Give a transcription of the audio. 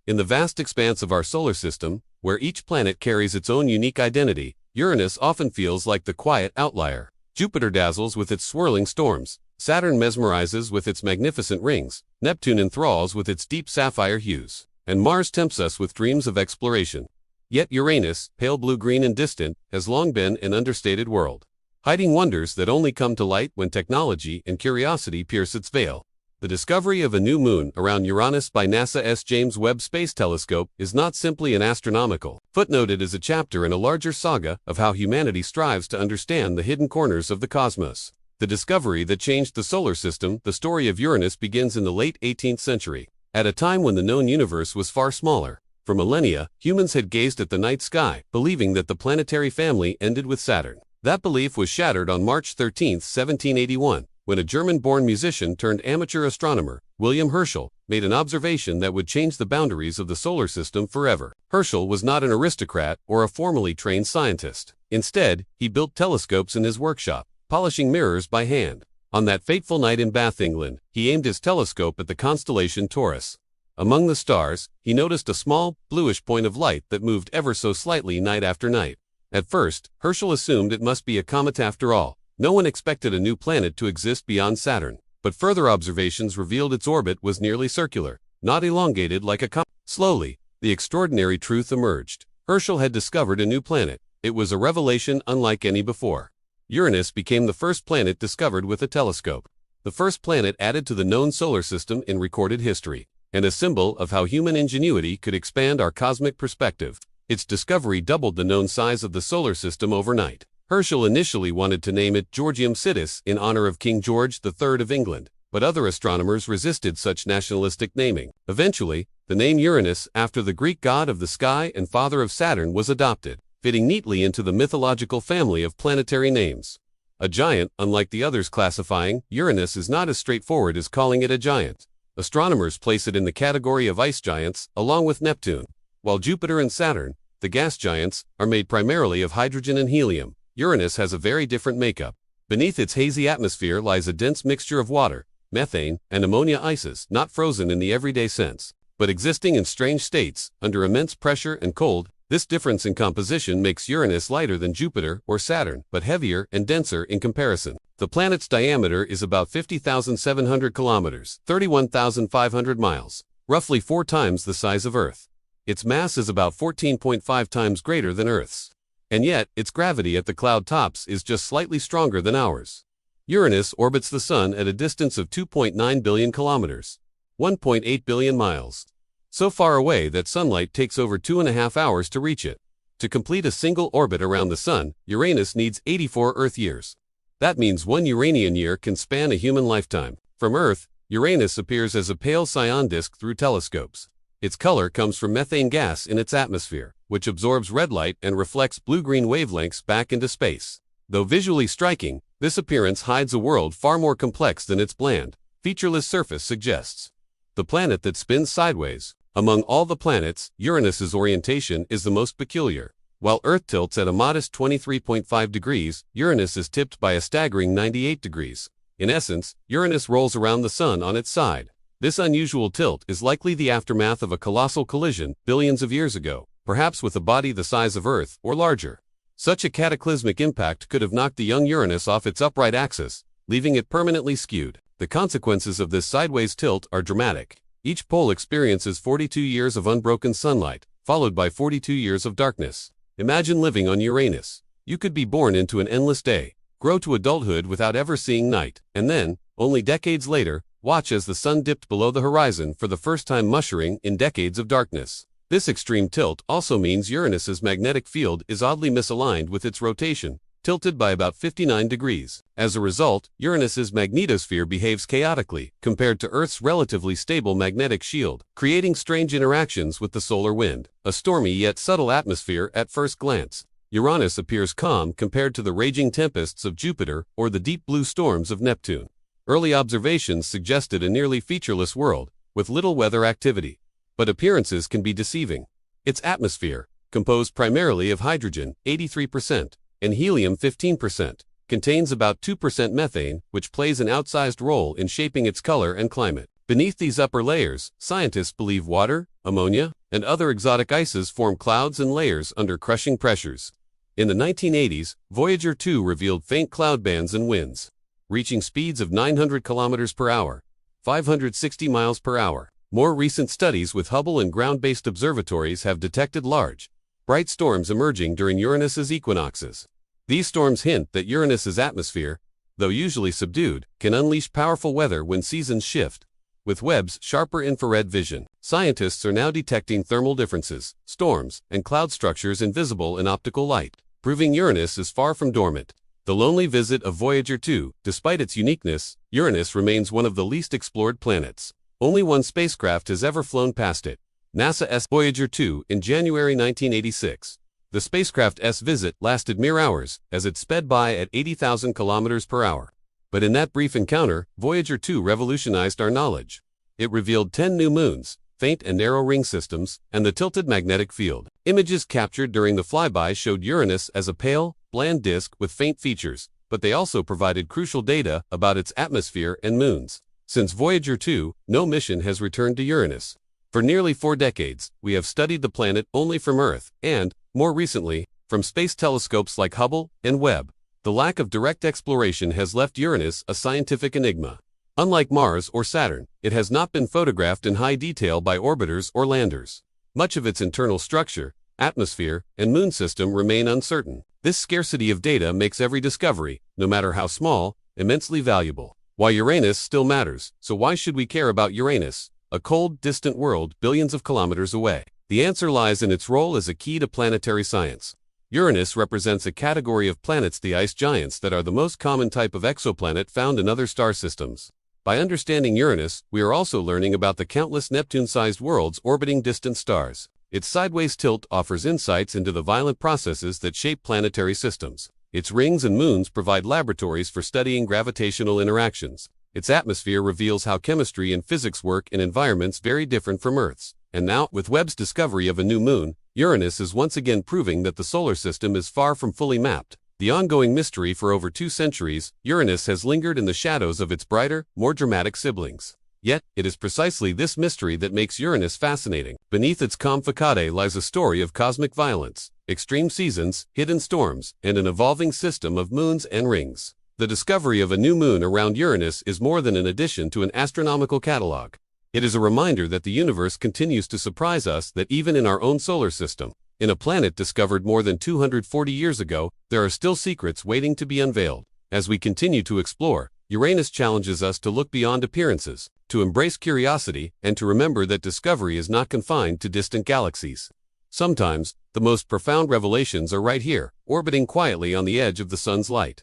In the vast expanse of our solar system, where each planet carries its own unique identity, Uranus often feels like the quiet outlier. Jupiter dazzles with its swirling storms, Saturn mesmerizes with its magnificent rings, Neptune enthralls with its deep sapphire hues, and Mars tempts us with dreams of exploration. Yet Uranus, pale blue-green and distant, has long been an understated world, hiding wonders that only come to light when technology and curiosity pierce its veil. The discovery of a new moon around Uranus by NASA's James Webb Space Telescope is not simply an astronomical footnote, it is a chapter in a larger saga of how humanity strives to understand the hidden corners of the cosmos. The discovery that changed the solar system. The story of Uranus begins in the late 18th century, at a time when the known universe was far smaller. For millennia, humans had gazed at the night sky, believing that the planetary family ended with Saturn. That belief was shattered on March 13, 1781. When a German-born musician turned amateur astronomer, William Herschel, made an observation that would change the boundaries of the solar system forever. Herschel was not an aristocrat or a formally trained scientist. Instead, he built telescopes in his workshop, polishing mirrors by hand. On that fateful night in Bath, England, he aimed his telescope at the constellation Taurus. Among the stars, he noticed a small, bluish point of light that moved ever so slightly night after night. At first, Herschel assumed it must be a comet after all. No one expected a new planet to exist beyond Saturn, but further observations revealed its orbit was nearly circular, not elongated like a comet. Slowly, the extraordinary truth emerged. Herschel had discovered a new planet. It was a revelation unlike any before. Uranus became the first planet discovered with a telescope, the first planet added to the known solar system in recorded history, and a symbol of how human ingenuity could expand our cosmic perspective. Its discovery doubled the known size of the solar system overnight. Herschel initially wanted to name it Georgium Sidus in honor of King George III of England, but other astronomers resisted such nationalistic naming. Eventually, the name Uranus, after the Greek god of the sky and father of Saturn, was adopted, fitting neatly into the mythological family of planetary names. A giant, unlike the others classifying, Uranus is not as straightforward as calling it a giant. Astronomers place it in the category of ice giants, along with Neptune. While Jupiter and Saturn, the gas giants, are made primarily of hydrogen and helium, Uranus has a very different makeup. Beneath its hazy atmosphere lies a dense mixture of water, methane, and ammonia ices, not frozen in the everyday sense, but existing in strange states, under immense pressure and cold. This difference in composition makes Uranus lighter than Jupiter or Saturn, but heavier and denser in comparison. The planet's diameter is about 50,700 kilometers, 31,500 miles, roughly 4 times the size of Earth. Its mass is about 14.5 times greater than Earth's. And yet, its gravity at the cloud tops is just slightly stronger than ours. Uranus orbits the Sun at a distance of 2.9 billion kilometers, 1.8 billion miles. So far away that sunlight takes over 2.5 hours to reach it. To complete a single orbit around the Sun, Uranus needs 84 Earth years. That means 1 Uranian year can span a human lifetime. From Earth, Uranus appears as a pale cyan disk through telescopes. Its color comes from methane gas in its atmosphere, which absorbs red light and reflects blue-green wavelengths back into space. Though visually striking, this appearance hides a world far more complex than its bland, featureless surface suggests. The planet that spins sideways. Among all the planets, Uranus's orientation is the most peculiar. While Earth tilts at a modest 23.5 degrees, Uranus is tipped by a staggering 98 degrees. In essence, Uranus rolls around the Sun on its side. This unusual tilt is likely the aftermath of a colossal collision billions of years ago, perhaps with a body the size of Earth or larger. Such a cataclysmic impact could have knocked the young Uranus off its upright axis, leaving it permanently skewed. The consequences of this sideways tilt are dramatic. Each pole experiences 42 years of unbroken sunlight, followed by 42 years of darkness. Imagine living on Uranus. You could be born into an endless day, grow to adulthood without ever seeing night, and then, only decades later, watch as the sun dipped below the horizon for the first time, ushering in decades of darkness. This extreme tilt also means Uranus's magnetic field is oddly misaligned with its rotation, tilted by about 59 degrees. As a result, Uranus's magnetosphere behaves chaotically compared to Earth's relatively stable magnetic shield, creating strange interactions with the solar wind. A stormy yet subtle atmosphere at first glance. Uranus appears calm compared to the raging tempests of Jupiter or the deep blue storms of Neptune. Early observations suggested a nearly featureless world, with little weather activity. But appearances can be deceiving. Its atmosphere, composed primarily of hydrogen, 83%, and helium, 15%, contains about 2% methane, which plays an outsized role in shaping its color and climate. Beneath these upper layers, scientists believe water, ammonia, and other exotic ices form clouds and layers under crushing pressures. In the 1980s, Voyager 2 revealed faint cloud bands and winds, reaching speeds of 900 kilometers per hour, 560 miles per hour. More recent studies with Hubble and ground-based observatories have detected large, bright storms emerging during Uranus's equinoxes. These storms hint that Uranus's atmosphere, though usually subdued, can unleash powerful weather when seasons shift. With Webb's sharper infrared vision, scientists are now detecting thermal differences, storms, and cloud structures invisible in optical light, proving Uranus is far from dormant. The lonely visit of Voyager 2, despite its uniqueness, Uranus remains one of the least explored planets. Only one spacecraft has ever flown past it, NASA's Voyager 2 in January 1986. The spacecraft's visit lasted mere hours as it sped by at 80,000 kilometers per hour. But in that brief encounter, Voyager 2 revolutionized our knowledge. It revealed 10 new moons, faint and narrow ring systems, and the tilted magnetic field. Images captured during the flyby showed Uranus as a pale, bland disk with faint features, but they also provided crucial data about its atmosphere and moons. Since Voyager 2, no mission has returned to Uranus. For nearly 4 decades, we have studied the planet only from Earth, and, more recently, from space telescopes like Hubble and Webb. The lack of direct exploration has left Uranus a scientific enigma. Unlike Mars or Saturn, it has not been photographed in high detail by orbiters or landers. Much of its internal structure, atmosphere, and moon system remain uncertain. This scarcity of data makes every discovery, no matter how small, immensely valuable. Why Uranus still matters. So why should we care about Uranus, a cold, distant world billions of kilometers away? The answer lies in its role as a key to planetary science. Uranus represents a category of planets, the ice giants, that are the most common type of exoplanet found in other star systems. By understanding Uranus, we are also learning about the countless Neptune-sized worlds orbiting distant stars. Its sideways tilt offers insights into the violent processes that shape planetary systems. Its rings and moons provide laboratories for studying gravitational interactions. Its atmosphere reveals how chemistry and physics work in environments very different from Earth's. And now, with Webb's discovery of a new moon, Uranus is once again proving that the solar system is far from fully mapped. The ongoing mystery for over 2 centuries, Uranus has lingered in the shadows of its brighter, more dramatic siblings. Yet, it is precisely this mystery that makes Uranus fascinating. Beneath its calm facade lies a story of cosmic violence, extreme seasons, hidden storms, and an evolving system of moons and rings. The discovery of a new moon around Uranus is more than an addition to an astronomical catalog. It is a reminder that the universe continues to surprise us, that even in our own solar system, in a planet discovered more than 240 years ago, there are still secrets waiting to be unveiled. As we continue to explore, Uranus challenges us to look beyond appearances, to embrace curiosity, and to remember that discovery is not confined to distant galaxies. Sometimes, the most profound revelations are right here, orbiting quietly on the edge of the sun's light.